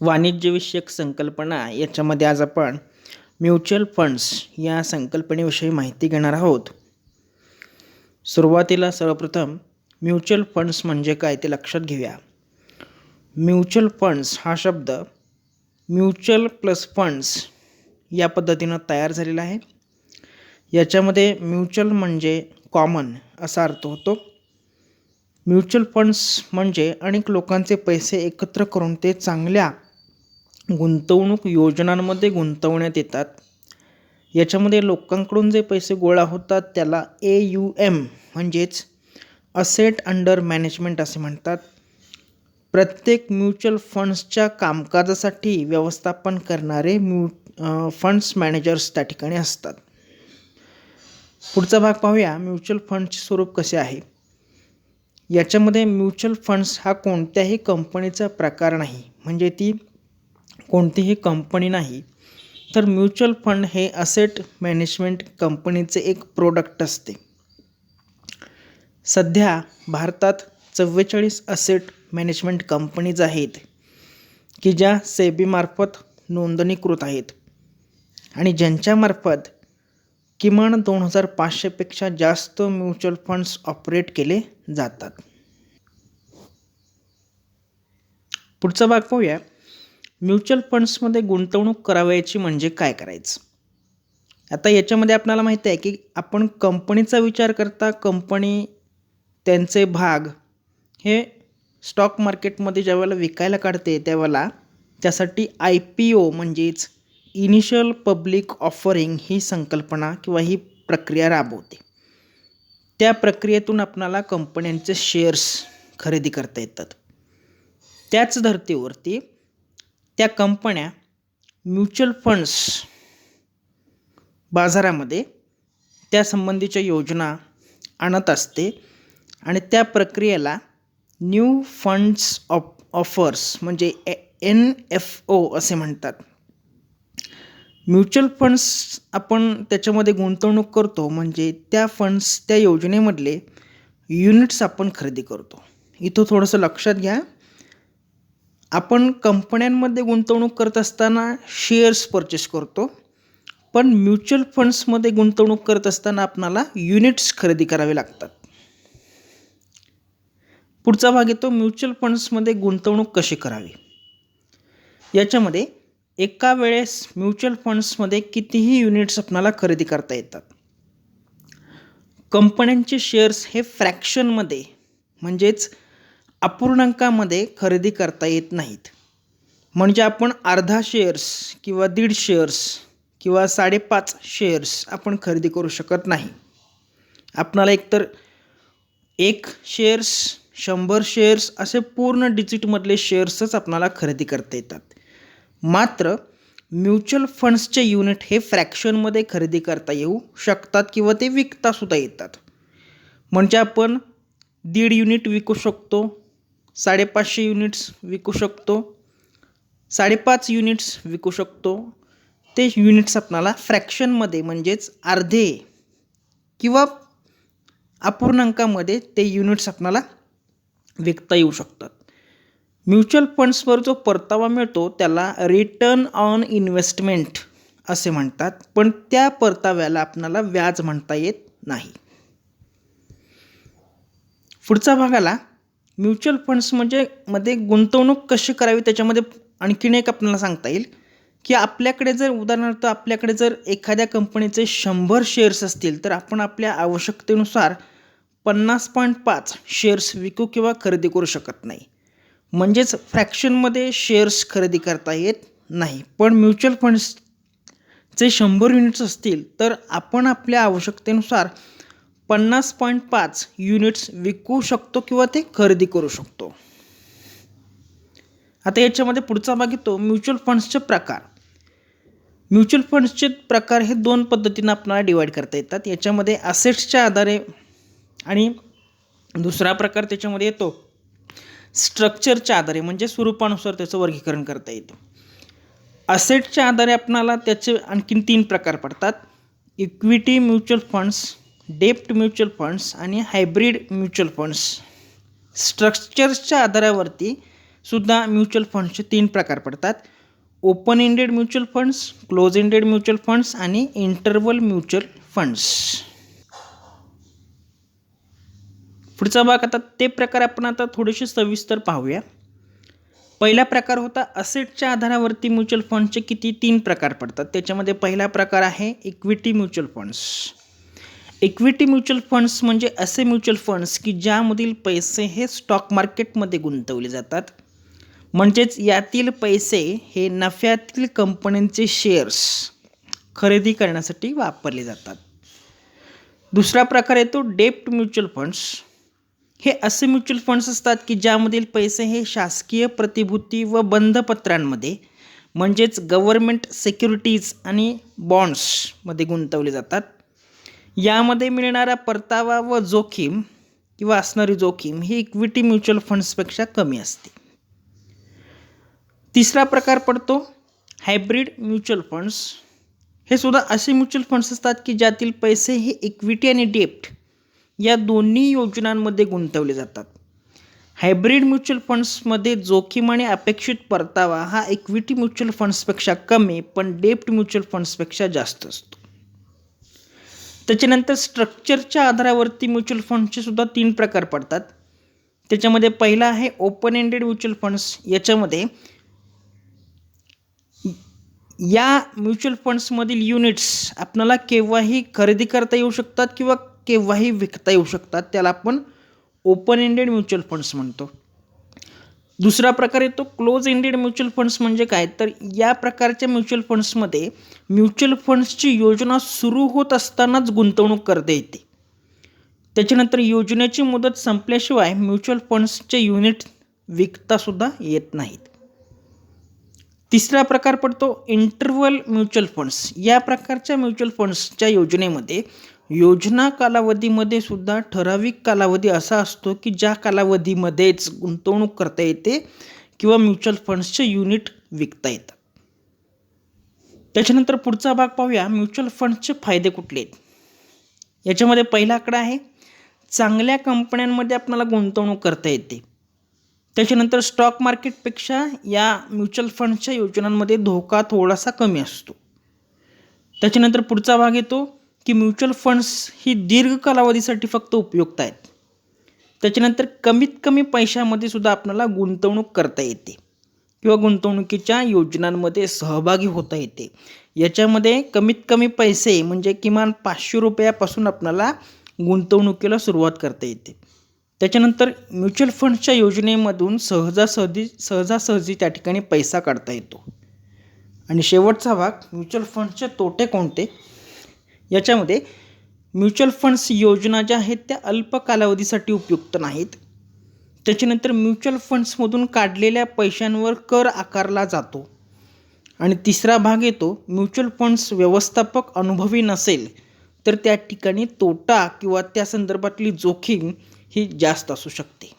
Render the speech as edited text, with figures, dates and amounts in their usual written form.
वाणिज्यविषयक संकल्पना याच्यामध्ये आज आपण म्युच्युअल फंड्स या संकल्पनेविषयी माहिती घेणार आहोत. सुरुवातीला सर्वप्रथम म्युच्युअल फंड्स म्हणजे काय ते लक्षात घेऊया. म्युच्युअल फंड्स हा शब्द म्युच्युअल प्लस फंड्स या पद्धतीनं तयार झालेला आहे. याच्यामध्ये म्युच्युअल म्हणजे कॉमन असा अर्थ होतो. म्युच्युअल फंड्स म्हणजे अनेक लोकांचे पैसे एकत्र करून ते चांगल्या गुंतवणूक योजनांमध्ये गुंतवण्यात येतात. याच्यामध्ये लोकांकडून जे पैसे गोळा होतात त्याला AUM म्हणजेच असेट अंडर मॅनेजमेंट असे म्हणतात. प्रत्येक म्युच्युअल फंड्सच्या कामकाजासाठी व्यवस्थापन करणारे फंड्स मॅनेजर्स त्या ठिकाणी असतात. पुढचा भाग पाहूया. म्युच्युअल फंड्सचे स्वरूप कसे आहे. याच्यामध्ये म्युच्युअल फंड्स हा कोणत्याही कंपनीचा प्रकार नाही, म्हणजे ती कोणतीही कंपनी नाही, तर म्युच्युअल फंड हे असेट मॅनेजमेंट कंपनीचे एक प्रोडक्ट असते. सध्या भारतात 44 असेट मॅनेजमेंट कंपनीज आहेत की ज्या सेबीमार्फत नोंदणीकृत आहेत आणि ज्यांच्यामार्फत किमान 2500 पेक्षा जास्त म्युच्युअल फंड्स ऑपरेट केले जातात. पुढचा भाग पाहूया. म्युच्युअल फंड्समध्ये गुंतवणूक करावयाची म्हणजे काय करायचं. आता याच्यामध्ये आपल्याला माहिती आहे की आपण कंपनीचा विचार करता कंपनी त्यांचे भाग हे स्टॉक मार्केटमध्ये ज्यावेळेला विकायला काढते त्यावेळेला त्यासाठी IPO म्हणजेच इनिशियल पब्लिक ऑफरिंग ही संकल्पना किंवा ही प्रक्रिया राबवते. त्या प्रक्रियेतून आपल्याला कंपन्यांचे शेअर्स खरेदी करता येतात. त्याच धर्तीवरती त्या कंपन्या म्युच्युअल फंड्स बाजारामध्ये त्या संबंधीच्या योजना आणत असते आणि त्या प्रक्रियेला न्यू फंड्स ऑफर्स म्हणजे NFO असे म्हणतात. म्युच्युअल फंड्स आपण त्याच्यामध्ये गुंतवणूक करतो म्हणजे त्या फंड्स त्या योजनेमधले युनिट्स आपण खरेदी करतो. इथं थोडंसं लक्षात घ्या. आपण कंपन्यांमध्ये गुंतवणूक करत असताना शेअर्स परचेस करतो, पण म्युच्युअल फंड्समध्ये गुंतवणूक करत असताना आपणाला युनिट्स खरेदी करावे लागतात. पुढचा भाग येतो म्युच्युअल फंड्समध्ये गुंतवणूक कशी करावी. याच्यामध्ये एका वेळेस म्युच्युअल फंड्समध्ये कितीही युनिट्स आपणाला खरेदी करता येतात. कंपन्यांचे शेअर्स हे फ्रॅक्शनमध्ये म्हणजेच अपूर्णांकामध्ये खरेदी करता येत नाहीत. म्हणजे आपण अर्धा शेअर्स किंवा 1.5 शेअर्स किंवा 5.5 शेअर्स आपण खरेदी करू शकत नाही. आपणाला एकतर 1 शेअर्स 100 शेअर्स असे पूर्ण डिजिटमधले शेअर्सच आपणाला खरेदी करता येतात. मात्र म्युच्युअल फंड्सचे युनिट हे फ्रॅक्शनमध्ये खरेदी करता येऊ शकतात किंवा ते विकता सुद्धा येतात. म्हणजे आपण 1.5 युनिट विकू शकतो, 550 युनिट्स विकू शकतो, 5.5 युनिट्स विकू शकतो. ते युनिट्स आपणाला फ्रॅक्शनमध्ये म्हणजेच अर्धे किंवा अपूर्णांकामध्ये ते युनिट्स आपणाला विकता येऊ शकतात. म्युच्युअल फंड्सवर जो परतावा मिळतो त्याला रिटर्न ऑन इन्व्हेस्टमेंट असे म्हणतात, पण त्या परताव्याला आपल्याला व्याज म्हणता येत नाही. पुढचा भागाला म्युच्युअल फंड्स मध्ये गुंतवणूक कशी करावी त्याच्यामध्ये आणखीन एक आपल्याला सांगता येईल की आपल्याकडे जर उदाहरणार्थ आपल्याकडे जर एखाद्या कंपनीचे 100 शेअर्स असतील तर आपण आपल्या आवश्यकतेनुसार 50.5 शेअर्स विकू किंवा खरेदी करू शकत नाही. म्हणजेच फ्रॅक्शनमध्ये शेअर्स खरेदी करता येत नाही. पण म्युच्युअल फंड्सचे 100 युनिट्स असतील तर आपण आपल्या आवश्यकतेनुसार 50.5 युनिट्स विकू शकतो किंवा ते खरेदी करू शकतो. आता याच्यामध्ये पुढचा भाग येतो म्युच्युअल फंड्सचे प्रकार. म्युच्युअल फंड्सचे प्रकार हे 2 पद्धतीने आपल्याला डिवाईड करता येतात. याच्यामध्ये असेट्सच्या आधारे आणि दुसरा प्रकार त्याच्यामध्ये येतो स्ट्रक्चरच्या आधारे म्हणजे स्वरूपानुसार त्याचं वर्गीकरण करता येतं. असेटच्या आधारे आपणाला त्याचे आणखीन 3 प्रकार पडतात. इक्विटी म्युच्युअल फंड्स, डेप्ट म्युच्युअल फंड्स आणि हायब्रिड म्युच्युअल फंड्स. स्ट्रक्चर्सच्या आधारावरती सुद्धा म्युच्युअल फंड्सचे 3 प्रकार पडतात. Open ended mutual funds, close ended mutual funds आणि इंटरव्हल म्युच्युअल फंड्स. पुढचा भाग आता ते प्रकार आपण आता थोडेसे सविस्तर पाहूया. पहिला प्रकार होता असेटच्या आधारावरती म्युच्युअल फंडचे 3 प्रकार पडतात. त्याच्यामध्ये पहिला प्रकार आहे equity mutual funds. Equity mutual funds म्हणजे असे म्युच्युअल फंड्स की ज्यामधील पैसे हे स्टॉक मार्केटमध्ये गुंतवले जातात. म्हणजेच यातील पैसे हे नफ्यातील कंपन्यांचे शेअर्स खरेदी करण्यासाठी वापरले जातात. दुसरा प्रकार येतो डेब्ट म्युच्युअल फंड्स. हे असे म्युच्युअल फंड्स असतात की ज्यामधील पैसे हे शासकीय प्रतिभूती व बंधपत्रांमध्ये म्हणजेच गव्हर्नमेंट सिक्युरिटीज आणि बॉन्ड्समध्ये गुंतवले जातात. यामध्ये मिळणारा परतावा व जोखीम किंवा असणारी जोखीम ही इक्विटी म्युच्युअल फंड्सपेक्षा कमी असते. तिसरा प्रकार पडतो हायब्रिड म्युच्युअल फंड्स. हे सुद्धा असे म्युच्युअल फंड्स असतात की ज्यातील पैसे हे इक्विटी आणि डेब्ट या दोन्ही योजनांमध्ये गुंतवले जातात. हायब्रिड म्युच्युअल फंड्समध्ये जोखीम आणि अपेक्षित परतावा हा इक्विटी म्युच्युअल फंड्सपेक्षा कमी पण डेब्ट म्युच्युअल फंड्सपेक्षा जास्त असतो. त्याच्यानंतर स्ट्रक्चरच्या आधारावरती म्युच्युअल फंड्सचे सुद्धा 3 प्रकार पडतात. त्याच्यामध्ये पहिला आहे ओपन एंडेड म्युच्युअल फंड्स. याच्यामध्ये या म्युच्युअल फंड्समधील युनिट्स आपल्याला केव्हाही खरेदी करता येऊ शकतात किंवा केव्हाही विकता येऊ शकतात. त्याला आपण ओपन एंडेड म्युच्युअल फंड्स म्हणतो. दुसरा प्रकार येतो क्लोज एंडेड म्युच्युअल फंड्स. म्हणजे काय तर या प्रकारच्या म्युच्युअल फंड्समध्ये म्युच्युअल फंड्सची योजना सुरू होत असतानाच गुंतवणूक करता येते. त्याच्यानंतर योजनेची मुदत संपल्याशिवाय म्युच्युअल फंड्सचे युनिट विकतासुद्धा येत नाहीत. तिसरा प्रकार पडतो इंटरव्हल म्युच्युअल फंड्स. या प्रकारच्या म्युच्युअल फंड्सच्या योजनेमध्ये योजना कालावधीमध्ये सुद्धा ठराविक कालावधी असा असतो की ज्या कालावधीमध्येच गुंतवणूक करता येते किंवा म्युच्युअल फंड्सचे युनिट विकता येतात. त्याच्यानंतर पुढचा भाग पाहूया म्युच्युअल फंड्सचे फायदे कुठले आहेत. याच्यामध्ये पहिला आकडा आहे चांगल्या कंपन्यांमध्ये आपल्याला गुंतवणूक करता येते. त्याच्यानंतर स्टॉक मार्केटपेक्षा या म्युच्युअल फंड्सच्या योजनांमध्ये धोका थोडासा कमी असतो. त्याच्यानंतर पुढचा भाग येतो की म्युच्युअल फंड्स ही दीर्घ कालावधीसाठी फक्त उपयुक्त आहेत. त्याच्यानंतर कमीत कमी पैशामध्ये सुद्धा आपल्याला गुंतवणूक करता येते किंवा गुंतवणुकीच्या योजनांमध्ये सहभागी होता येते. याच्यामध्ये कमीत कमी पैसे म्हणजे किमान 500 रुपयापासून आपल्याला गुंतवणुकीला सुरुवात करता येते. त्याच्यानंतर म्युच्युअल फंड्सच्या योजनेमधून सहजासहजी त्या ठिकाणी पैसा काढता येतो. आणि शेवटचा भाग म्युच्युअल फंड्सचे तोटे कोणते. याच्यामध्ये म्युच्युअल फंड्स योजना ज्या आहेत त्या अल्प कालावधीसाठी उपयुक्त नाहीत. त्याच्यानंतर म्युच्युअल फंड्समधून काढलेल्या पैशांवर कर आकारला जातो. आणि तिसरा भाग येतो म्युच्युअल फंड्स व्यवस्थापक अनुभवी नसेल तर त्या ठिकाणी तोटा किंवा त्या संदर्भातली जोखीम ही जास्त असू शकते.